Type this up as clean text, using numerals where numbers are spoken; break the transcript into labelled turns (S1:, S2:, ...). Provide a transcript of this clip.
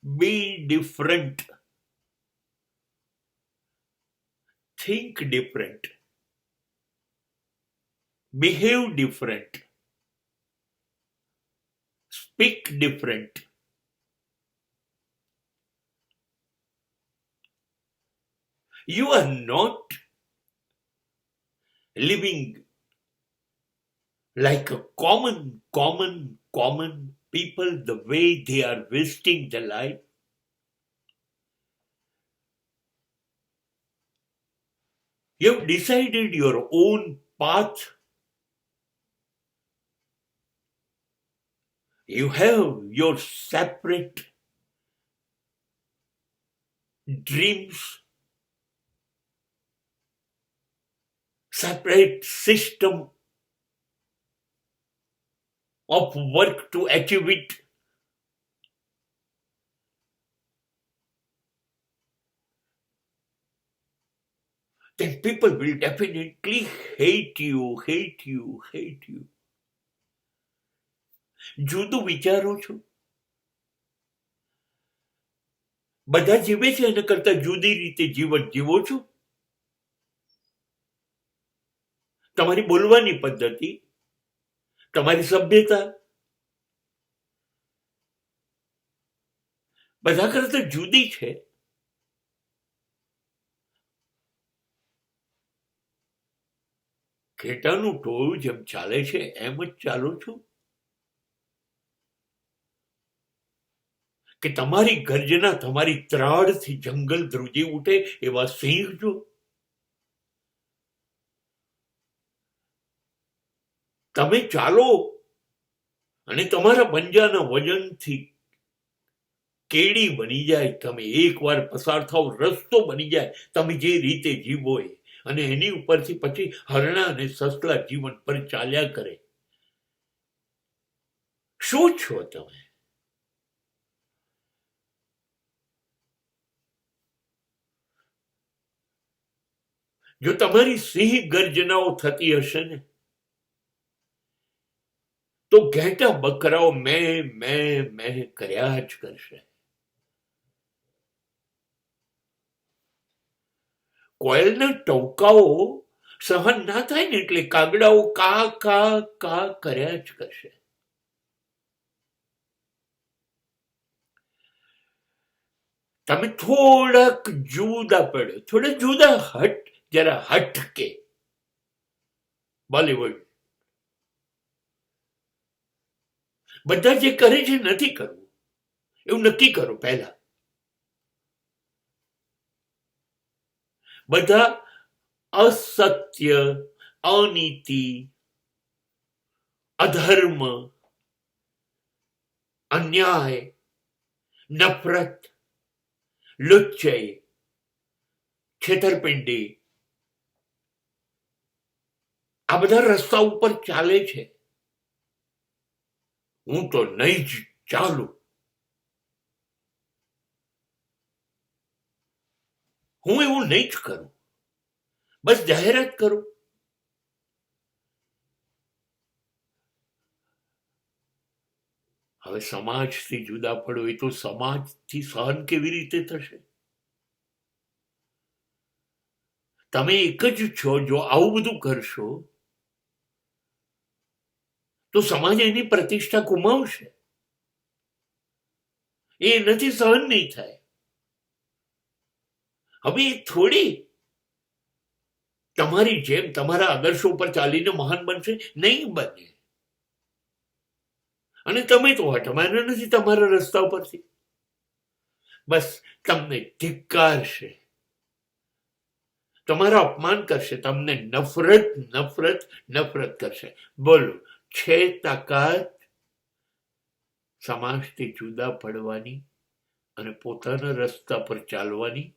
S1: Be different. Think different. Behave different. Speak different. You are not living like a common people the way they are wasting their life. You have decided your own path. You have your separate dreams, separate system of work to achieve it. Then people will definitely hate you. જુદું વિચારો છો? બધા જીવે છે એના કરતા જુદી રીતે જીવન જીવો છો? તમારી બોલવાની પદ્ધતિ, તમારી સભ્યતા બધા કરતા જુદી છે. ઘેટાનું ટોળું જેમ ચાલે છે એમ જ ચાલો છો કે તમારી ગર્જના તમારી ત્રાડથી જંગલ ધ્રુજી ઉઠે એવા સિંહ જો? તમે ચાલો અને તમારા પંજાના વજનથી કેડી બની જાય. તમે એકવાર પસાર થાવ રસ્તો બની જાય. તમે જે રીતે જીવો એ અને એની ઉપરથી પછી હરણા અને સસલા જીવન પર ચાલ્યા કરે. શું છો તમે? જો તમારી સિંહ ગર્જનાઓ થતી હશે ને તો ઘેટા બકરાઓ મેં કર્યા જ કરશે. કોયલના ટવકાઓ સહન ના થાય ને એટલે કાગડાઓ કા કા કા કર્યા જ કરશે. તમે થોડાક જુદા પડો, થોડા જુદા જરા હટકે. બોલીવુડ બધા જે કરે છે નથી કરવું એવું નક્કી કરો પહેલા. બધા અસત્ય, અનીતિ, અધર્મ, અન્યાય, નફરત, લુચ્ચાઈ, છેતરપિંડી આ બધા રસ્તા ઉપર ચાલે છે. હું તો નહીં જ ચાલું. હું એવું નહીં જ કરું. બસ જાહેરાત કરું. હવે સમાજથી જુદા પડો એ તો સમાજથી સહન કેવી રીતે થશે? તમે એક જ છો. જો આવું બધું કરશો તો સમાજ એની પ્રતિષ્ઠા ગુમાવશે. એ નથી સહન નહીં થાય. હવે થોડી તમારી જેમ તમારા આદર્શો પર ચાલીને મહાન બનશે, નહીં બને. અને તમે તો હટવાના નથી તમારા રસ્તા પરથી. બસ તમને ધિક્કારશે, તમારા અપમાન કરશે, તમને નફરત કરશે. બોલો, છે તાકાત સમાજથી જુદા પડવાની અને પોતાના રસ્તા પર ચાલવાની?